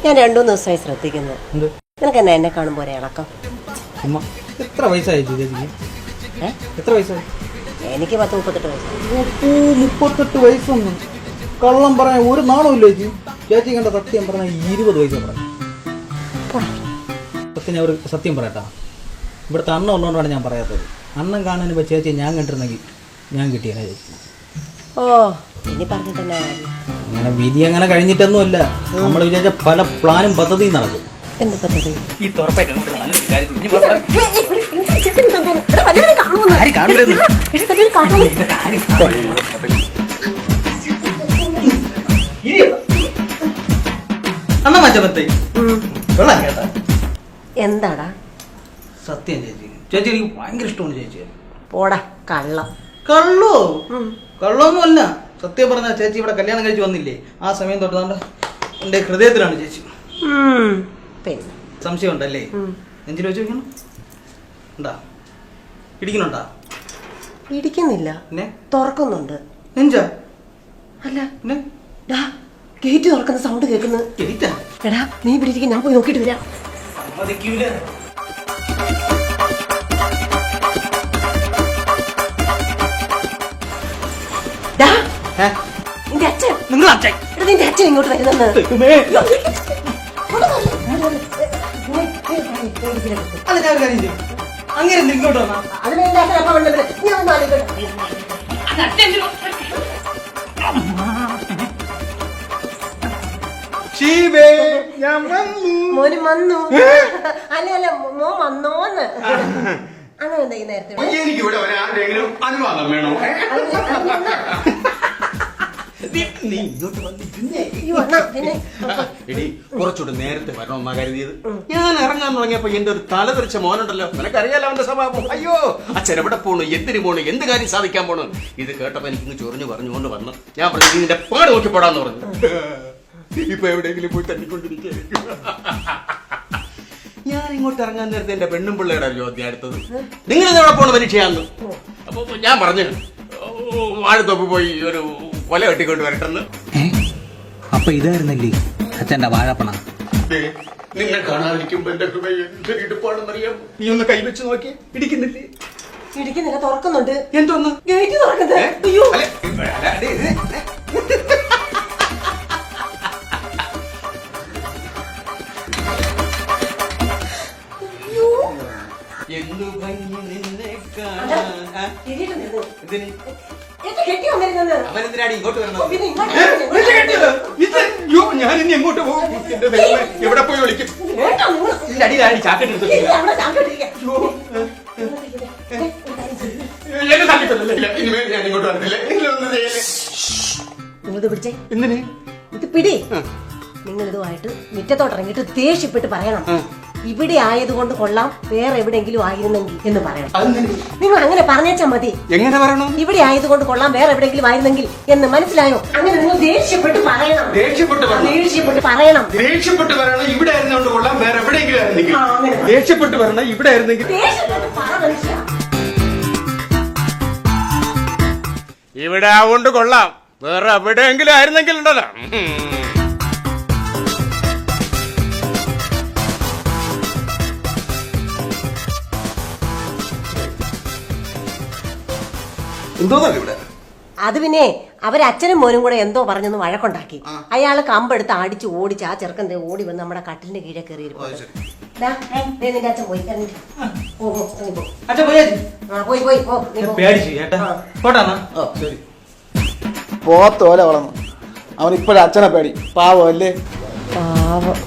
ഞാൻ 2-3 ദിവസമായി ശ്രദ്ധിക്കുന്നു. നിനക്ക് എന്നെ കാണുമ്പോ ഒരേ ഇളക്കം. എത്ര വയസ്സായി ചേച്ചിക്ക്? എത്ര വയസ്സായി? എനിക്ക് 10-38 വയസ്സ്. 38 വയസ്സൊന്നും കള്ളം പറയാൻ ഒരു നാണമില്ല ചേച്ചി. ചേച്ചി കണ്ട സത്യം പറഞ്ഞാൽ 20 വയസ്സാ പറഞ്ഞു. സത്യം ഞാൻ ഒരു സത്യം പറയട്ടാ, ഇവിടുത്തെ അണ്ണൻ ഉള്ളതുകൊണ്ടാണ് ഞാൻ പറയാത്തത്. അണ്ണൻ കാണാൻ ഇപ്പോൾ ചേച്ചി ഞാൻ കണ്ടിരുന്നെങ്കിൽ ഞാൻ കിട്ടിയാണ് ചേച്ചി. ഓ ഇനി പറഞ്ഞിട്ടെന്നാ അങ്ങനെ വിധി അങ്ങനെ കഴിഞ്ഞിട്ടൊന്നുമല്ല. നമ്മൾ വിചാരിച്ച പല പ്ലാനും പദ്ധതിയും നടക്കും. എന്ത് പദ്ധതി? ഈ തുറപ്പായിട്ട് എന്താടാ സത്യം ചേച്ചി? ചേച്ചി എനിക്ക് ഭയങ്കര ഇഷ്ടമാണ് ചേച്ചി. പോടാ കള്ളം. കള്ളോ? കള്ളൊന്നും അല്ല. സത്യം പറഞ്ഞ ചേച്ചി ഇവിടെ കല്യാണം കഴിച്ച് വന്നില്ലേ, ആ സമയം തൊട്ട് എന്റെ ഹൃദയത്തിലാണ് ചേച്ചി. സംശയം ഉണ്ടല്ലേ? നെഞ്ചിൽ വെച്ച് വെക്കണം. ഉണ്ടാ ഇടിക്കണുണ്ടാ? ഇടിക്കുന്നില്ല, തുറക്കുന്നുണ്ട്. നെഞ്ചാ? അല്ല ഗേറ്റ് തുറക്കുന്ന സൗണ്ട് കേൾക്കുന്നു. എടാ നീ ഇവിടെ ഇരിക്കും, ഞാൻ പോയി നോക്കിട്ട് വരാം. നിന്റെ അച്ഛൻ നിന്റെ അച്ഛൻ ഇങ്ങോട്ട് വരുന്നെന്ന്. അങ്ങനെ ഇങ്ങോട്ട് വന്നാ മോന് വന്നു. അല്ല അല്ല മോൻ വന്നോന്ന്. അങ്ങനെ എന്താ ഈ നേരത്തെ? കുറച്ചുകൂടെ നേരത്തെ വരണമെന്നാ കരുതിയത്. ഞാൻ ഇറങ്ങാൻ തുടങ്ങിയപ്പോ എന്റെ ഒരു തലതെറിച്ച മോനുണ്ടല്ലോ, നിനക്കറിയാലോ അവന്റെ സ്വഭാവം. അയ്യോ അച്ഛൻ എവിടെ പോണു, എന്തിനു പോണു, എന്ത് കാര്യം സാധിക്കാൻ പോണു. ഇത് കേട്ടപ്പോ എനിക്ക് ചൊറിഞ്ഞു പറഞ്ഞുകൊണ്ട് വന്നു. ഞാൻ പറഞ്ഞു നീ നിന്റെ പാട് നോക്കിപ്പോടാന്ന് പറഞ്ഞു. ഇപ്പൊ എവിടെയെങ്കിലും പോയി തന്നിക്കൊണ്ടിരിക്കും. ഞാൻ ഇങ്ങോട്ട് ഇറങ്ങാൻ നേരത്തെ എന്റെ പെണ്ണും പിള്ളയുടെ ചോദ്യം അടുത്തത്, നിങ്ങൾ എവിടെ പോണ പരീക്ഷയാന്ന്. അപ്പൊ ഞാൻ പറഞ്ഞു വാഴത്തോപ്പ് പോയി ഒരു കൊല കെട്ടിക്കൊണ്ട് വരട്ടെന്ന്. അപ്പൊ ഇതായിരുന്നല്ലേ അച്ഛന്റെ വാഴപ്പണ? നിന്നെ കാണാതിരിക്കുമ്പോ എന്റെ ഹൃദയം എന്തൊരു ഇടുപ്പാണെന്നറിയാം. നീ ഒന്ന് കൈവച്ച് നോക്കി. ഇടിക്കുന്നില്ലേ? ഇടിക്കുന്നില്ല, തുറക്കുന്നുണ്ട്. എന്തോന്ന്? ഗേറ്റ് തുറക്കുന്നത്. അയ്യോ എന്തു ഭംഗി നിന്നെ കാണാൻ. അവനെന്തിനാണ് ഇങ്ങോട്ട് വരണം? ഞാൻ ഇനി എങ്ങോട്ട് പോകും? എവിടെ പോയി വിളിക്കും? അടിയിലാണ് ചാക്കറ്റ് എടുത്തിട്ടില്ല. എന്നെ തന്നിട്ടല്ലേ, ഇനിമേൽ ഞാൻ ഇങ്ങോട്ട് വരത്തില്ല. നിങ്ങളിത് പിടിച്ചേ. എന്തിന് ഇത് പിടി. നിങ്ങൾ ഇതുമായിട്ട് മുറ്റത്തോട്ടിറങ്ങിയിട്ട് ദേഷ്യപ്പെട്ട് പറയണം, ഇവിടെ ആയതുകൊണ്ട് കൊള്ളാം, വേറെ എവിടെയെങ്കിലും ആയിരുന്നെങ്കിൽ എന്ന് പറയണം. നിങ്ങൾ അങ്ങനെ പറഞ്ഞാച്ചാ മതി. എങ്ങനെ പറയണം? ഇവിടെ ആയതുകൊണ്ട് കൊള്ളാം, വേറെ എവിടെയെങ്കിലും ആയിരുന്നെങ്കിൽ എന്ന് മനസ്സിലായോ? അങ്ങനെ നിങ്ങൾ ദേഷ്യപ്പെട്ട് പറയണം. ദേഷ്യപ്പെട്ട് പറയണം. ദേഷ്യപ്പെട്ട് പറയണം. ഇവിടെ ആയിരുന്നോണ്ട് കൊള്ളാം, വേറെ എവിടെയെങ്കിലും ആയിരുന്നെങ്കിൽ. ദേഷ്യപ്പെട്ട് പറയണം. ഇവിടെ ആയിരുന്നെങ്കിൽ. ഇവിടെ ആവുകൊണ്ട് കൊള്ളാം, വേറെ എവിടെയെങ്കിലും ആയിരുന്നെങ്കിൽ ഉണ്ടല്ലോ. അത് പിന്നെ അവരച്ഛനും മോനും കൂടെ എന്തോ പറഞ്ഞൊന്ന് വഴക്കുണ്ടാക്കി. അയാള് കമ്പെടുത്ത് അടിച്ച് ഓടിച്ച് ആ ചെറുക്കൻ ഓടി വന്ന് നമ്മുടെ കട്ടിലിന്റെ കീഴെ കയറിയിരിക്കും. നിന്റെ അച്ഛൻ പോയി പോത്തോല വളർന്നു. അവൻ ഇപ്പോഴും അച്ഛനെ പേടി. പാവം അല്ലേ? പാവം.